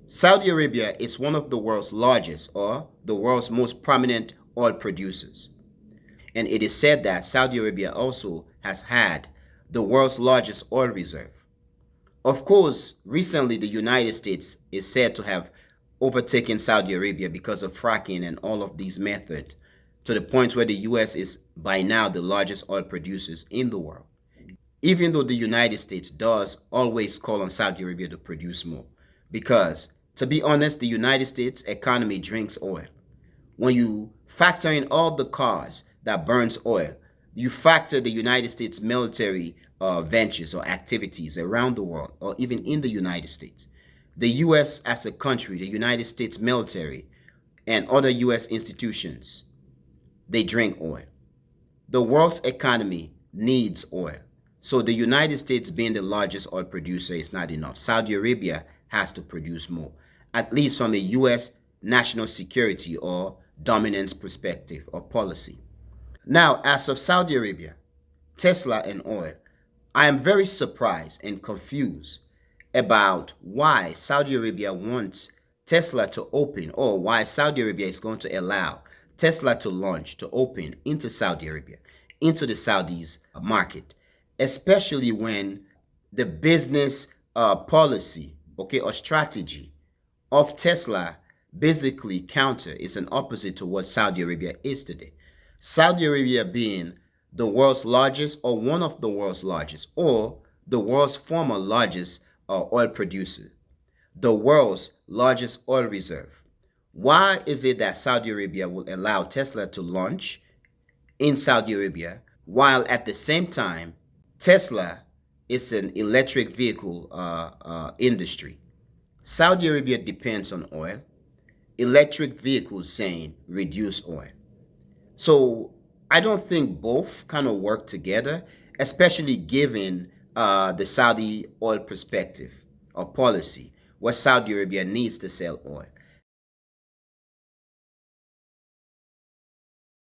Saudi Arabia is one of the world's largest or the world's most prominent oil producers. And it is said that Saudi Arabia also has had the world's largest oil reserve. Of course, recently the United States is said to have overtaken Saudi Arabia because of fracking and all of these methods, to the point where the US is by now the largest oil producers in the world. Even though the United States does always call on Saudi Arabia to produce more. Because, to be honest, the United States economy drinks oil. When you factor in all the cars that burns oil, you factor the United States military ventures or activities around the world, or even in the United States. The U.S. as a country, the United States military, and other U.S. institutions, they drink oil. The world's economy needs oil. So the United States being the largest oil producer is not enough. Saudi Arabia has to produce more, at least from a U.S. national security or dominance perspective or policy. Now, as of Saudi Arabia, Tesla and oil, I am very surprised and confused about why Saudi Arabia wants Tesla to open, or why Saudi Arabia is going to allow Tesla to launch, to open into Saudi Arabia, into the Saudis market, especially when the business policy, okay, or strategy of Tesla basically counter is an opposite to what Saudi Arabia is today. Saudi Arabia being the world's largest, or one of the world's largest, or the world's former largest oil producer, the world's largest oil reserve. Why is it that Saudi Arabia will allow Tesla to launch in Saudi Arabia while at the same time Tesla is an electric vehicle industry? Saudi Arabia depends on oil. Electric vehicles saying reduce oil. So I don't think both kind of work together, especially given the Saudi oil perspective or policy, where Saudi Arabia needs to sell oil.